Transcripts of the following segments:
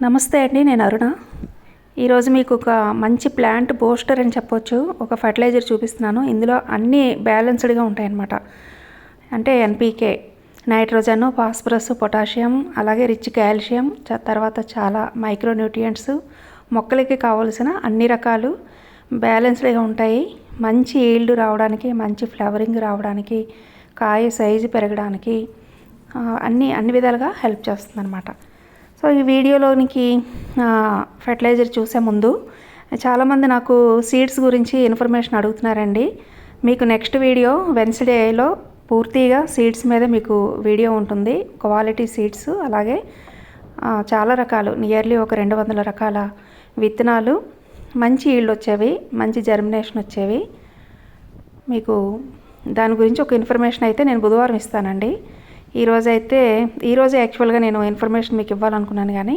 నమస్తే అండి, నేను అరుణ. ఈరోజు మీకు ఒక మంచి ప్లాంట్ బూస్టర్ అని చెప్పొచ్చు. ఒక ఫర్టిలైజర్ చూపిస్తున్నాను. ఇందులో అన్నీ బ్యాలెన్స్డ్గా ఉంటాయన్నమాట. అంటే ఎన్పీకే, నైట్రోజన్, ఫాస్ఫరస్, పొటాషియం, అలాగే రిచ్ కాల్షియం, తర్వాత చాలా మైక్రోన్యూట్రియంట్స్, మొక్కలకి కావలసిన అన్ని రకాలు బ్యాలెన్స్డ్గా ఉంటాయి. మంచి ఈల్డ్ రావడానికి, మంచి ఫ్లవరింగ్ రావడానికి, కాయ సైజు పెరగడానికి అన్ని విధాలుగా హెల్ప్ చేస్తుంది అనమాట. సో ఈ వీడియోలోనికి ఫెర్టిలైజర్ చూసే ముందు చాలామంది నాకు సీడ్స్ గురించి ఇన్ఫర్మేషన్ అడుగుతున్నారండి. మీకు నెక్స్ట్ వీడియో వెన్స్డేలో పూర్తిగా సీడ్స్ మీద మీకు వీడియో ఉంటుంది. క్వాలిటీ సీడ్స్, అలాగే చాలా రకాలు, నియర్లీ ఒక 200 రకాల విత్తనాలు, మంచి ఈల్డ్ వచ్చేవి, మంచి జర్మినేషన్ వచ్చేవి. మీకు దాని గురించి ఒక ఇన్ఫర్మేషన్ అయితే నేను బుధవారం ఇస్తానండి. ఈరోజు యాక్చువల్గా నేను ఇన్ఫర్మేషన్ మీకు ఇవ్వాలనుకున్నాను, కానీ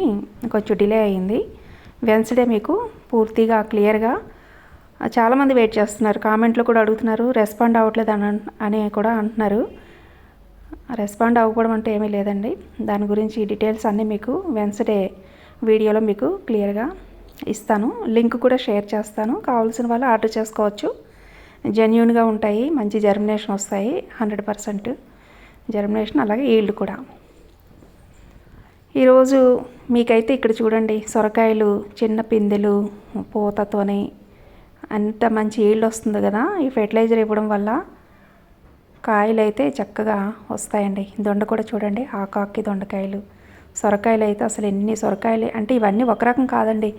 కొంచెం డిలే అయ్యింది. వెన్స్డే మీకు పూర్తిగా క్లియర్గా, చాలామంది వెయిట్ చేస్తున్నారు, కామెంట్లో కూడా అడుగుతున్నారు, రెస్పాండ్ అవ్వట్లేదు అని కూడా అంటున్నారు. రెస్పాండ్ అవ్వకపోవడం అంటే ఏమీ లేదండి. దాని గురించి డీటెయిల్స్ అన్నీ మీకు వెన్స్డే వీడియోలో మీకు క్లియర్గా ఇస్తాను. లింక్ కూడా షేర్ చేస్తాను. కావాల్సిన వాళ్ళు ఆర్డర్ చేసుకోవచ్చు. జెన్యూన్గా ఉంటాయి, మంచి జర్మినేషన్ వస్తాయి, 100% జర్మినేషన్, అలాగే ఈల్డ్ కూడా. ఈరోజు మీకైతే ఇక్కడ చూడండి, సొరకాయలు చిన్న పిందెలు పూతతోని అంత మంచి ఈల్డ్ వస్తుంది కదా. ఈ ఫెర్టిలైజర్ ఇవ్వడం వల్ల కాయలు అయితే చక్కగా వస్తాయండి. దొండ కూడా చూడండి, ఆకాకి దొండకాయలు, సొరకాయలు అయితే అసలు ఎన్ని సొరకాయలు అంటే ఇవన్నీ ఒక రకం కాదండి.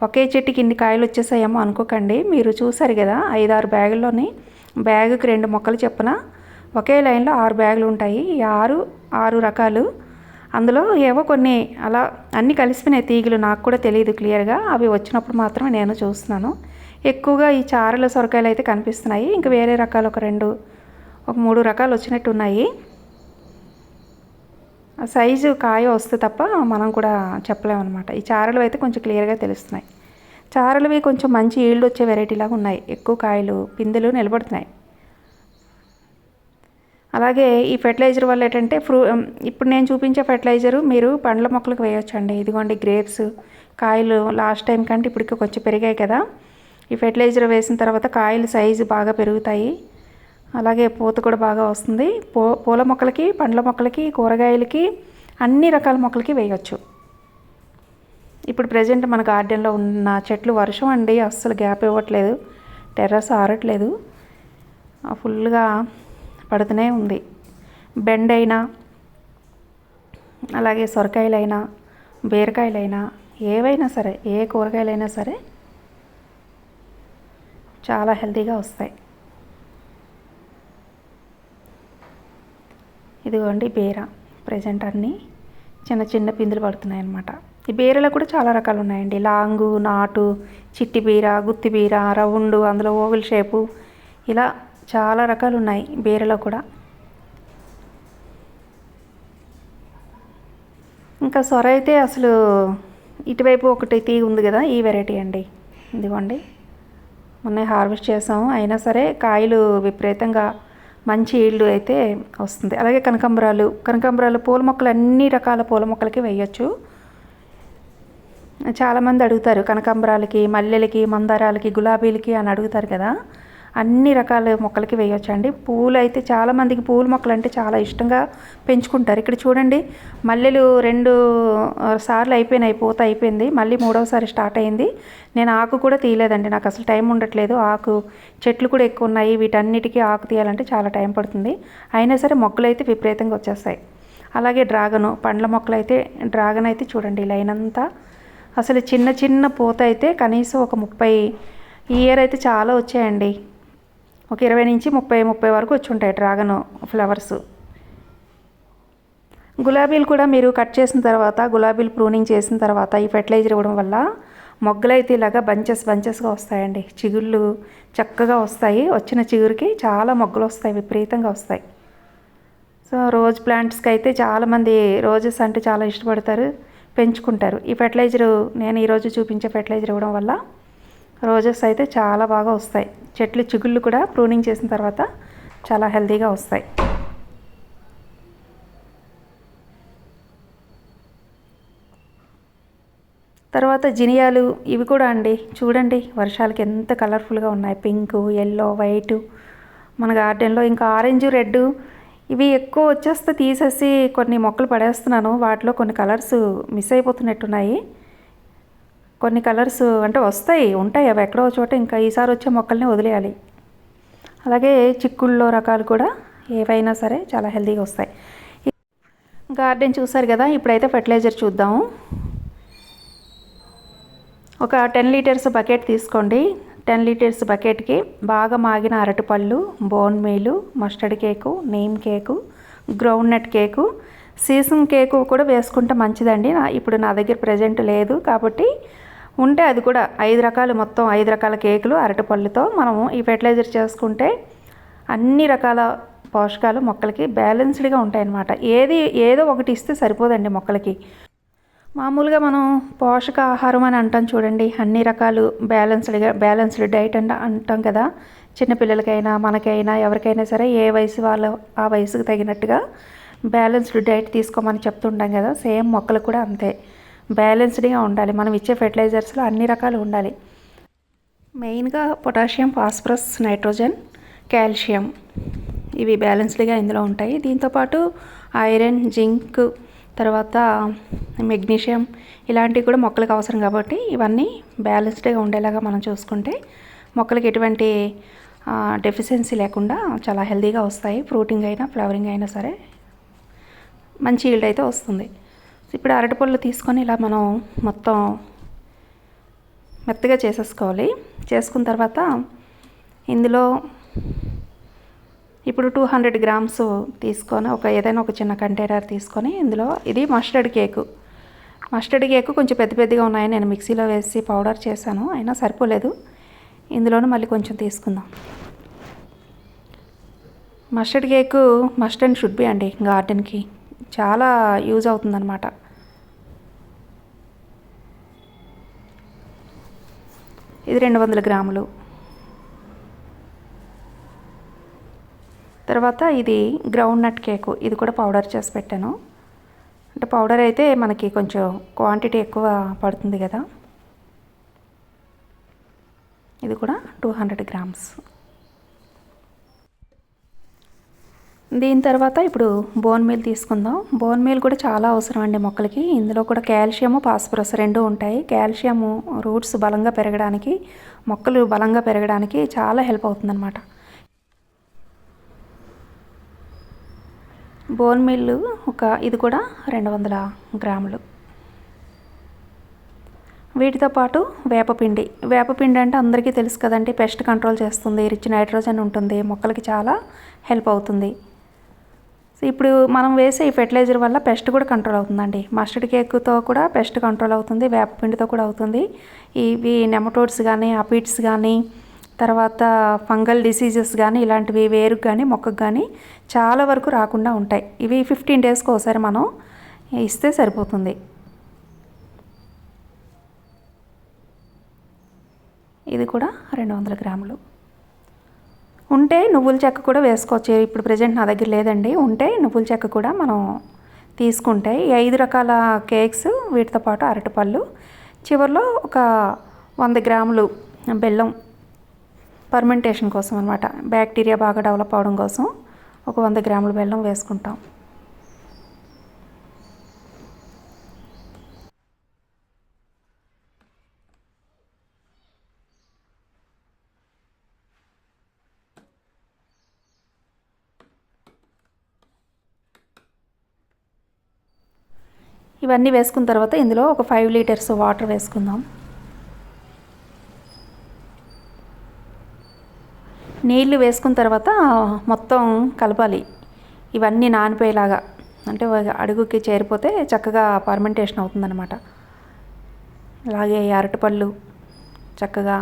ఒకే చెట్టుకి ఇన్ని కాయలు వచ్చేసాయేమో అనుకోకండి. మీరు చూసారు కదా, 5-6 బ్యాగుల్లోని బ్యాగుకి 2 మొక్కలు చెప్పున ఒకే లైన్లో 6 బ్యాగులు ఉంటాయి. ఈ 6 రకాలు, అందులో ఏవో కొన్ని అలా అన్నీ కలిసిపోయినాయి తీగలు. నాకు కూడా తెలియదు క్లియర్గా, అవి వచ్చినప్పుడు మాత్రమే నేను చూస్తున్నాను. ఎక్కువగా ఈ చారల సొరకాయలు అయితే కనిపిస్తున్నాయి. ఇంకా వేరే రకాలు ఒక 3 రకాలు వచ్చినట్టు ఉన్నాయి. ఆ సైజు కాయ వస్తే తప్ప మనం కూడా చెప్పలేమన్నమాట. ఈ చారలు అయితే కొంచెం క్లియర్గా తెలుస్తున్నాయి. చారలవి కొంచెం మంచి ఈల్డ్ వచ్చే వెరైటీలాగా ఉన్నాయి. ఎక్కువ కాయలు పిందెలు నిలబడుతున్నాయి. అలాగే ఈ ఫెర్టిలైజర్ వల్ల ఏంటంటే ఇప్పుడు నేను చూపించే ఫెర్టిలైజరు మీరు పండ్ల మొక్కలకు వేయొచ్చండి. ఇదిగోండి గ్రేప్స్ కాయలు లాస్ట్ టైం కంటే ఇప్పటికి కొంచెం పెరిగాయి కదా. ఈ ఫెర్టిలైజర్ వేసిన తర్వాత కాయలు సైజు బాగా పెరుగుతాయి, అలాగే పూత కూడా బాగా వస్తుంది. పూల మొక్కలకి, పండ్ల మొక్కలకి, కూరగాయలకి, అన్ని రకాల మొక్కలకి వేయచ్చు. ఇప్పుడు ప్రజెంట్ మన గార్డెన్లో ఉన్న చెట్లు వర్షం అండి అస్సలు గ్యాప్ ఇవ్వట్లేదు, టెర్రస్ ఆరట్లేదు, ఫుల్గా పడుతూనే ఉంది. బెండైనా, అలాగే సొరకాయలైనా, బీరకాయలైనా, ఏవైనా సరే, ఏ కూరగాయలైనా సరే చాలా హెల్తీగా వస్తాయి. ఇదిగోండి బీర, ప్రజెంట్ అన్నీ చిన్న చిన్న పిందులు పడుతున్నాయి అన్నమాట. ఈ బీరలో కూడా చాలా రకాలు ఉన్నాయండి. లాంగు, నాటు, చిట్టి బీర, గుత్తి బీర, రౌండ్, అందులో ఓవెల్ షేపు, ఇలా చాలా రకాలు ఉన్నాయి బీరలో కూడా. ఇంకా సొర అయితే అసలు ఇటువైపు ఒకటి తీగ ఉంది కదా, ఈ వెరైటీ అండి. ఇదిగోండి, మొన్న హార్వెస్ట్ చేసాము, అయినా సరే కాయలు విపరీతంగా మంచి ఈల్డ్ అయితే వస్తుంది. అలాగే కనకాంబరాలు పూల మొక్కలు, అన్ని రకాల పూల మొక్కలకి వేయచ్చు. చాలామంది అడుగుతారు కనకాంబరాలకి, మల్లెలకి, మందారాలకి, గులాబీలకి అని అడుగుతారు కదా. అన్ని రకాల మొక్కలకి వేయొచ్చండి. పూలు అయితే చాలామందికి పూల మొక్కలు అంటే చాలా ఇష్టంగా పెంచుకుంటారు. ఇక్కడ చూడండి, మల్లెలు 2 సార్లు అయిపోయినాయి, పూత అయిపోయింది, మళ్ళీ 3వసారి స్టార్ట్ అయింది. నేను ఆకు కూడా తీయలేదండి, నాకు అసలు టైం ఉండట్లేదు. చెట్లు కూడా ఎక్కువ ఉన్నాయి, వీటన్నిటికీ ఆకు తీయాలంటే చాలా టైం పడుతుంది. అయినా సరే మొక్కలు అయితే విపరీతంగా వచ్చేస్తాయి. అలాగే పండ్ల మొక్కలు అయితే డ్రాగన్ అయితే చూడండి, లైన్ అంతా అసలు చిన్న చిన్న పూత అయితే కనీసం ఒక 30, ఈ ఇయర్ అయితే చాలా వచ్చాయండి. ఒక 20 నుంచి 30 వరకు వచ్చి ఉంటాయి డ్రాగన్ ఫ్లవర్స్. గులాబీలు కూడా మీరు కట్ చేసిన తర్వాత, గులాబీలు ప్రూనింగ్ చేసిన తర్వాత ఈ ఫెర్టిలైజర్ ఇవ్వడం వల్ల మొగ్గలు అయితే ఇలాగా బంచెస్గా వస్తాయండి. చిగుళ్ళు చక్కగా వస్తాయి. వచ్చిన చిగురికి చాలా మొగ్గలు వస్తాయి, విపరీతంగా వస్తాయి. సో రోజ్ ప్లాంట్స్కి అయితే చాలామంది రోజెస్ అంటే చాలా ఇష్టపడతారు, పెంచుకుంటారు. ఈ ఫెర్టిలైజరు నేను ఈరోజు చూపించే ఫెర్టిలైజర్ ఇవ్వడం వల్ల రోజెస్ అయితే చాలా బాగా వస్తాయి. చెట్లు చిగుళ్ళు కూడా ప్రూనింగ్ చేసిన తర్వాత చాలా హెల్తీగా వస్తాయి. తర్వాత జినియాలు ఇవి కూడా అండి చూడండి వర్షాలకి ఎంత కలర్ఫుల్గా ఉన్నాయి. పింక్, ఎల్లో, వైటు మన గార్డెన్లో. ఇంకా ఆరెంజ్, రెడ్ ఇవి ఎక్కువ వచ్చేస్తే తీసేసి కొన్ని మొక్కలు పడేస్తున్నాను. వాటిలో కొన్ని కలర్స్ మిస్ అయిపోతున్నట్టున్నాయి. కొన్ని కలర్స్ అంటే ఉంటాయి అవి ఎక్కడో చోట. ఇంకా ఈసారి వచ్చే మొక్కల్ని వదిలేయాలి. అలాగే చిక్కుళ్ళలో రకాలు కూడా ఏవైనా సరే చాలా హెల్తీగా వస్తాయి. గార్డెన్ చూసారు కదా, ఇప్పుడైతే ఫెర్టిలైజర్ చూద్దాము. ఒక 10 లీటర్స్ బకెట్ తీసుకోండి. 10 లీటర్స్ బకెట్కి బాగా మాగిన అరటిపళ్ళు, బోన్ మీలు, mustard cake, neem cake, groundnut cake, sesame cake కూడా వేసుకుంటే మంచిదండి. ఇప్పుడు నా దగ్గర ప్రజెంట్ లేదు కాబట్టి ఉంటే అది కూడా 5 రకాలు, మొత్తం 5 రకాల కేకులు అరటిపళ్ళుతో మనము ఈ ఫెర్టిలైజర్ చేసుకుంటే అన్ని రకాల పోషకాలు మొక్కలకి బ్యాలెన్స్డ్గా ఉంటాయన్నమాట. ఏదో ఒకటి ఇస్తే సరిపోదండి మొక్కలకి. మామూలుగా మనం పోషకాహారం అని అంటాం చూడండి, అన్ని రకాలు బ్యాలెన్స్డ్ డైట్ అంటాం కదా. చిన్నపిల్లలకైనా మనకైనా ఎవరికైనా సరే ఏ వయసు వాళ్ళు ఆ వయసుకు తగినట్టుగా బ్యాలెన్స్డ్ డైట్ తీసుకోమని చెప్తుంటాం కదా. సేమ్ మొక్కలు కూడా అంతే బ్యాలెన్స్డ్గా ఉండాలి. మనం ఇచ్చే ఫెర్టిలైజర్స్లో అన్ని రకాలు ఉండాలి. మెయిన్గా పొటాషియం, ఫాస్ఫరస్, నైట్రోజన్, కాల్షియం ఇవి బ్యాలెన్స్డ్గా ఇందులో ఉంటాయి. దీంతోపాటు ఐరన్, జింక్, తర్వాత మెగ్నీషియం ఇలాంటివి కూడా మొక్కలకు అవసరం కాబట్టి ఇవన్నీ బ్యాలెన్స్డ్గా ఉండేలాగా మనం చూసుకుంటే మొక్కలకి ఎటువంటి డెఫిషియన్సీ లేకుండా చాలా హెల్తీగా వస్తాయి. ఫ్రూటింగ్ అయినా ఫ్లవరింగ్ అయినా సరే మంచి ఈల్డ్ అయితే వస్తుంది. ఇప్పుడు అరటిపళ్ళు తీసుకొని ఇలా మనం మొత్తం మెత్తగా చేసేసుకోవాలి. చేసుకున్న తర్వాత ఇందులో ఇప్పుడు 200 గ్రామ్స్ తీసుకొని ఏదైనా ఒక చిన్న కంటైనర్ తీసుకొని ఇందులో ఇది మస్టర్డ్ కేకు కొంచెం పెద్దగా ఉన్నాయి. నేను మిక్సీలో వేసి పౌడర్ చేశాను, అయినా సరిపోలేదు. ఇందులోనూ మళ్ళీ కొంచెం తీసుకుందాం. Mustard cake must and should be అండి, గార్డెన్కి చాలా యూజ్ అవుతుందన్నమాట. ఇది 200 గ్రాములు. తర్వాత ఇది గ్రౌండ్ నట్ కేకు, ఇది కూడా పౌడర్ చేసి పెట్టాను. అంటే పౌడర్ అయితే మనకి కొంచెం క్వాంటిటీ ఎక్కువ పడుతుంది కదా. ఇది కూడా 200 గ్రామ్స్. దీని తర్వాత ఇప్పుడు బోన్ మీల్ తీసుకుందాం. బోన్ మీల్ కూడా చాలా అవసరం అండి మొక్కలకి. ఇందులో కూడా కాల్షియము, ఫాస్ఫరస్ రెండు ఉంటాయి. కాల్షియము రూట్స్ బలంగా పెరగడానికి, మొక్కలు బలంగా పెరగడానికి చాలా హెల్ప్ అవుతుందన్నమాట. బోన్ మీల్ ఇది కూడా 200 గ్రాములు. వీటితో పాటు వేపపిండి అంటే అందరికీ తెలుసు కదండి, పెస్ట్ కంట్రోల్ చేస్తుంది, రిచ్ నైట్రోజన్ ఉంటుంది, మొక్కలకి చాలా హెల్ప్ అవుతుంది. సో ఇప్పుడు మనం వేసే ఈ ఫెర్టిలైజర్ వల్ల పెస్ట్ కూడా కంట్రోల్ అవుతుందండి. మస్టర్డ్ కేక్తో కూడా పెస్ట్ కంట్రోల్ అవుతుంది, వేపపిండితో కూడా అవుతుంది. ఇవి నెమటోడ్స్ కానీ, అపిడ్స్ కానీ, తర్వాత ఫంగల్ డిసీజెస్ కానీ ఇలాంటివి వేరుకు కానీ మొక్కకు కానీ చాలా వరకు రాకుండా ఉంటాయి. ఇవి 15 డేస్కి ఒకసారి మనం ఇస్తే సరిపోతుంది. ఇది కూడా 200 గ్రాములు. ఉంటే నువ్వుల చెక్క కూడా వేసుకోవచ్చు. ఇప్పుడు ప్రజెంట్ నా దగ్గర లేదండి. ఉంటే నువ్వుల చెక్క కూడా మనం తీసుకుంటే ఈ 5 రకాల కేక్స్, వీటితో పాటు అరటిపళ్ళు, చివరిలో ఒక 100 గ్రాములు బెల్లం ఫర్మెంటేషన్ కోసం అనమాట, బ్యాక్టీరియా బాగా డెవలప్ అవడం కోసం ఒక 100 గ్రాముల బెల్లం వేసుకుంటాం. ఇవన్నీ వేసుకున్న తర్వాత ఇందులో ఒక 5 లీటర్స్ వాటర్ వేసుకుందాం. నీళ్లు వేసుకున్న తర్వాత మొత్తం కలపాలి. ఇవన్నీ నానిపోయేలాగా, అంటే అడుగుకి చేరిపోతే చక్కగా ఫర్మెంటేషన్ అవుతుందన్నమాట. అలాగే ఈ అరటిపళ్ళు చక్కగా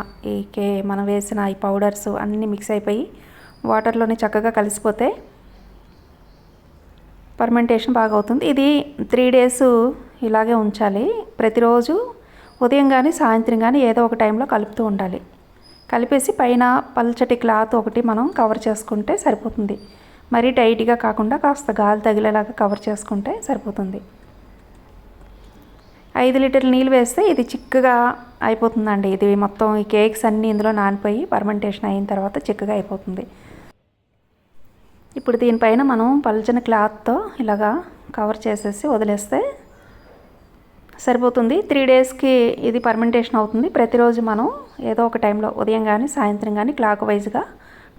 మనం వేసిన ఈ పౌడర్స్ అన్నీ మిక్స్ అయిపోయి వాటర్లోనే చక్కగా కలిసిపోతే ఫర్మెంటేషన్ బాగా అవుతుంది. ఇది 3 డేస్ ఇలాగే ఉంచాలి. ప్రతిరోజు ఉదయం కానీ సాయంత్రం కానీ ఏదో ఒక టైంలో కలుపుతూ ఉండాలి. కలిపేసి పైన పల్చటి క్లాత్ ఒకటి మనం కవర్ చేసుకుంటే సరిపోతుంది. మరీ టైట్గా కాకుండా కాస్త గాలి తగిలేలాగా కవర్ చేసుకుంటే సరిపోతుంది. 5 లీటర్ల నీళ్ళు వేస్తే ఇది చిక్కగా అయిపోతుందండి. ఇది మొత్తం ఈ కేక్స్ అన్నీ ఇందులో నానిపోయి ఫర్మెంటేషన్ అయిన తర్వాత చిక్కగా అయిపోతుంది. ఇప్పుడు దీనిపైన మనం పల్చని క్లాత్తో ఇలాగా కవర్ చేసేసి వదిలేస్తే సరిపోతుంది. 3 డేస్కి ఇది ఫర్మెంటేషన్ అవుతుంది. ప్రతిరోజు మనం ఏదో ఒక టైంలో ఉదయం కానీ సాయంత్రం కానీ క్లాక్ వైజ్గా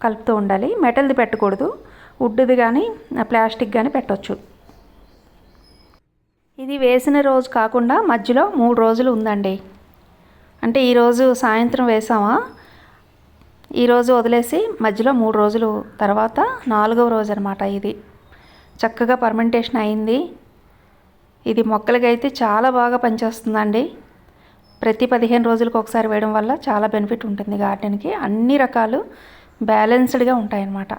కలుపుతూ ఉండాలి. మెటల్ది పెట్టకూడదు, వుడ్ది కానీ ప్లాస్టిక్ కానీ పెట్టవచ్చు. ఇది వేసిన రోజు కాకుండా మధ్యలో 3 రోజులు ఉందండి. అంటే ఈరోజు సాయంత్రం వేసామా, ఈరోజు వదిలేసి మధ్యలో 3 రోజులు తర్వాత 4వ రోజు అనమాట. ఇది చక్కగా ఫర్మెంటేషన్ అయింది. ఇది మొక్కలకైతే చాలా బాగా పనిచేస్తుందండి. ప్రతి 15 రోజులకు ఒకసారి వేయడం వల్ల చాలా బెనిఫిట్ ఉంటుంది గార్డెన్కి. అన్ని రకాలు బ్యాలెన్స్డ్గా ఉంటాయన్నమాట.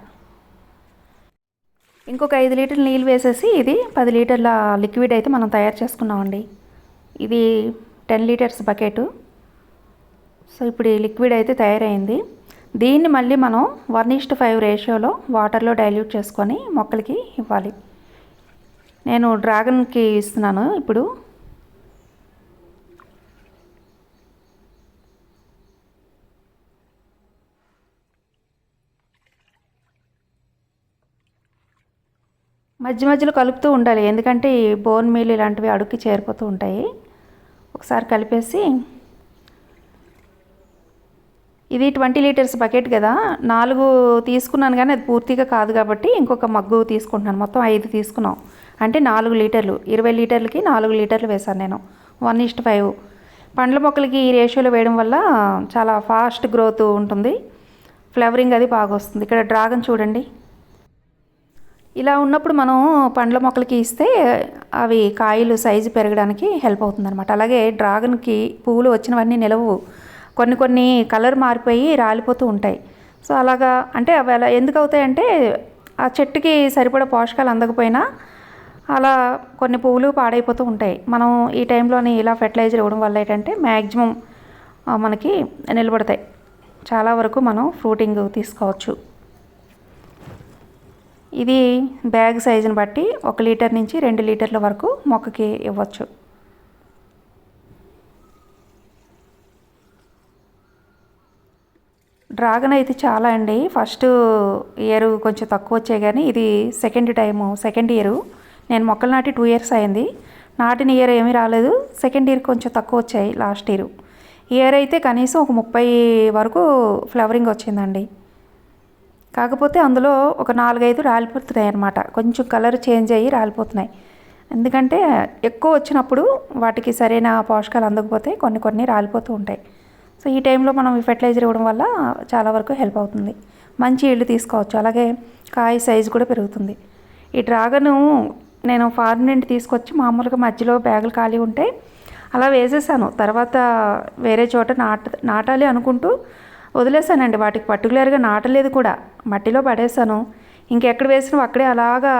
ఇంకొక 5 లీటర్ల నీళ్ళు వేసేసి ఇది 10 లీటర్ల లిక్విడ్ అయితే మనం తయారు చేసుకున్నామండి. ఇది 10 లీటర్స్ బకెట్. సో ఇప్పుడు ఈ లిక్విడ్ అయితే తయారైంది. దీన్ని మళ్ళీ మనం 1:5 రేషియోలో వాటర్లో డైల్యూట్ చేసుకొని మొక్కలకి ఇవ్వాలి. నేను డ్రాగన్కి ఇస్తున్నాను ఇప్పుడు. మధ్య మధ్యలో కలుపుతూ ఉండాలి, ఎందుకంటే ఈ బోన్ మీల్ ఇలాంటివి అడుక్కి చేరిపోతూ ఉంటాయి. ఒకసారి కలిపేసి, ఇది 20 లీటర్స్ బకెట్ కదా, 4 తీసుకున్నాను కానీ అది పూర్తిగా కాదు కాబట్టి ఇంకొక మగ్గు తీసుకుంటున్నాను. మొత్తం 5 తీసుకున్నాం అంటే 4 లీటర్లు. 20 లీటర్లకి 4 లీటర్లు వేశాను నేను. 1:5. పండ్ల మొక్కలకి ఈ రేషియోలో వేయడం వల్ల చాలా ఫాస్ట్ గ్రోత్ ఉంటుంది, ఫ్లవరింగ్ అది బాగా వస్తుంది. ఇక్కడ డ్రాగన్ చూడండి, ఇలా ఉన్నప్పుడు మనం పండ్ల మొక్కలకి ఇస్తే అవి కాయలు సైజు పెరగడానికి హెల్ప్ అవుతుంది అనమాట. అలాగే డ్రాగన్కి పువ్వులు వచ్చినవన్నీ నిలవు, కొన్ని కలర్ మారిపోయి రాలిపోతూ ఉంటాయి. సో అలాగా అంటే అవి అలా ఎందుకు అవుతాయంటే ఆ చెట్టుకి సరిపడా పోషకాలు అందకపోయినా అలా కొన్ని పువ్వులు పాడైపోతూ ఉంటాయి. మనం ఈ టైంలోని ఇలా ఫెర్టిలైజర్ ఇవ్వడం వల్ల ఏంటంటే మ్యాక్సిమం మనకి నిలబడతాయి. చాలా వరకు మనం ఫ్రూటింగ్ తీసుకోవచ్చు. ఇది బ్యాగ్ సైజుని బట్టి 1 లీటర్ నుంచి 2 లీటర్ల వరకు మొక్కకి ఇవ్వచ్చు. డ్రాగన్ అయితే చాలా అండి. ఫస్ట్ ఇయర్ కొంచెం తక్కువ వచ్చాయి కానీ ఇది సెకండ్ ఇయర్. నేను మొక్కలు నాటి 2 ఇయర్స్ అయింది. నాటిన ఇయర్ ఏమీ రాలేదు, సెకండ్ ఇయర్ కొంచెం తక్కువ వచ్చాయి. లాస్ట్ ఇయర్ అయితే కనీసం ఒక 30 వరకు ఫ్లవరింగ్ వచ్చిందండి. కాకపోతే అందులో ఒక 4-5 రాలిపోతున్నాయి అన్నమాట. కొంచెం కలర్ చేంజ్ అయ్యి రాలిపోతున్నాయి. ఎందుకంటే ఎక్కువ వచ్చినప్పుడు వాటికి సరైన పోషకాలు అందకపోతే కొన్ని రాలిపోతూ ఉంటాయి. సో ఈ టైంలో మనం ఈ ఫెర్టిలైజర్ ఇవ్వడం వల్ల చాలా వరకు హెల్ప్ అవుతుంది. మంచి ఈల్డ్ తీసుకోవచ్చు, అలాగే కాయ సైజు కూడా పెరుగుతుంది. ఈ డ్రాగను నేను ఫార్మ్ నుండి తీసుకొచ్చి మామూలుగా మధ్యలో బ్యాగులు ఖాళీ ఉంటే అలా వేసేసాను. తర్వాత వేరే చోట నాటాలి అనుకుంటూ వదిలేసానండి. వాటికి పర్టికులర్గా నాటలేదు కూడా, మట్టిలో పడేసాను. ఇంకెక్కడ వేసినా అక్కడే అలాగా.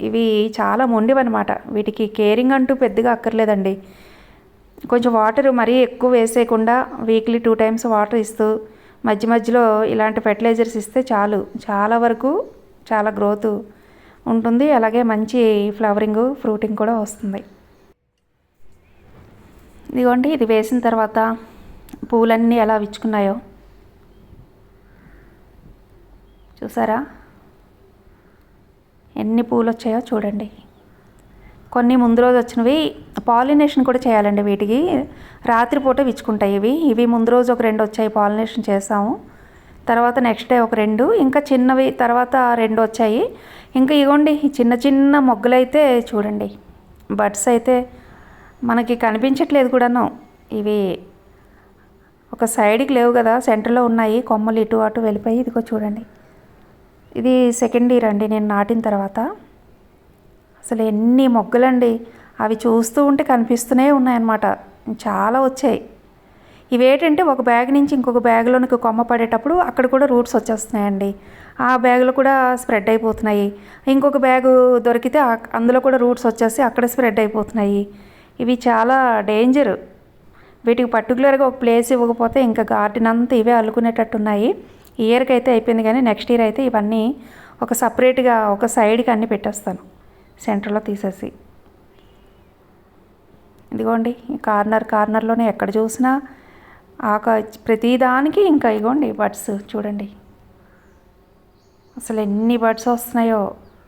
ఇవి చాలా మొండివన్నమాట, వీటికి కేరింగ్ అంటూ పెద్దగా అక్కర్లేదండి. కొంచెం వాటర్ మరీ ఎక్కువ వేసేయకుండా వీక్లీ 2 టైమ్స్ వాటర్ ఇస్తూ మధ్య మధ్యలో ఇలాంటి ఫెర్టిలైజర్స్ ఇస్తే చాలు, చాలా వరకు చాలా గ్రోత్ ఉంటుంది. అలాగే మంచి ఫ్లవరింగ్ ఫ్రూటింగ్ కూడా వస్తుంది. ఇదిగోండి, ఇది వేసిన తర్వాత పూలన్నీ ఎలా విచ్చుకున్నాయో చూసారా, ఎన్ని పూలు వచ్చాయో చూడండి. కొన్ని ముందు రోజు వచ్చినవి పాలినేషన్ కూడా చేయాలండి. వీటికి రాత్రిపూట విచ్చుకుంటాయి. ఇవి ముందు రోజు ఒక 2 వచ్చాయి, పాలినేషన్ చేసాము. తర్వాత నెక్స్ట్ డే ఒక 2, ఇంకా చిన్నవి తర్వాత 2 వచ్చాయి. ఇంకా ఇగోండి ఈ చిన్న మొగ్గలైతే చూడండి, బడ్స్ అయితే మనకి కనిపించట్లేదు కూడాను. ఇవి ఒక సైడ్కి లేవు కదా, సెంటర్లో ఉన్నాయి. కొమ్మలు ఇటు అటు వెళ్ళిపోయి ఇదిగో చూడండి. ఇది సెకండ్ ఇయర్ అండి నేను నాటిన తర్వాత. అసలు ఎన్ని మొగ్గలండి, అవి చూస్తూ ఉంటే కనిపిస్తూనే ఉన్నాయన్నమాట. చాలా వచ్చాయి. ఇవేంటంటే ఒక బ్యాగ్ నుంచి ఇంకొక బ్యాగ్లోనికి కొమ్మ పడేటప్పుడు అక్కడ కూడా రూట్స్ వచ్చేస్తున్నాయండి. ఆ బ్యాగులు కూడా స్ప్రెడ్ అయిపోతున్నాయి. ఇంకొక బ్యాగు దొరికితే అందులో కూడా రూట్స్ వచ్చేసి అక్కడ స్ప్రెడ్ అయిపోతున్నాయి. ఇవి చాలా డేంజర్. వీటికి పర్టికులర్గా ఒక ప్లేస్ ఇవ్వకపోతే ఇంకా గార్డెన్ అంతా ఇవే అల్లుకునేటట్టున్నాయి. ఈ ఇయర్కి అయితే అయిపోయింది కానీ నెక్స్ట్ ఇయర్ అయితే ఇవన్నీ ఒక సపరేట్గా ఒక సైడ్కి అన్నీ పెట్టేస్తాను, సెంటర్లో తీసేసి. ఇదిగోండి ఈ కార్నర్లోనే ఎక్కడ చూసినా ప్రతిదానికి ఇంకా ఇగోండి బడ్స్ చూడండి. అసలు ఎన్ని బడ్స్ వస్తున్నాయో.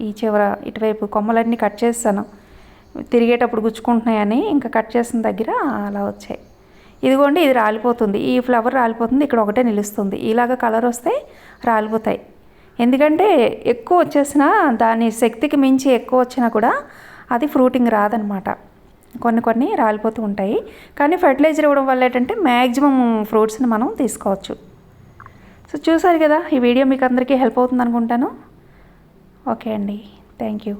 ఈ చివర ఇటువైపు కొమ్మలన్నీ కట్ చేస్తాను, తిరిగేటప్పుడు గుచ్చుకుంటున్నాయని. ఇంకా కట్ చేసిన దగ్గర అలా వచ్చాయి. ఇదిగోండి ఇది రాలిపోతుంది, ఈ ఫ్లవర్ రాలిపోతుంది, ఇక్కడ ఒకటే నిలుస్తుంది. ఇలాగ కలర్ వస్తే రాలిపోతాయి. ఎందుకంటే ఎక్కువ వచ్చేసినా, దాని శక్తికి మించి ఎక్కువ వచ్చినా కూడా అది ఫ్రూటింగ్ రాదనమాట. కొన్ని రాలిపోతూ ఉంటాయి. కానీ ఫెర్టిలైజర్ ఇవ్వడం వల్ల ఏంటంటే మ్యాక్సిమం ఫ్రూట్స్ని మనం తీసుకోవచ్చు. సో చూసారు కదా, ఈ వీడియో మీకు అందరికీ హెల్ప్ అవుతుంది అనుకుంటాను. ఓకే అండి, థ్యాంక్ యూ.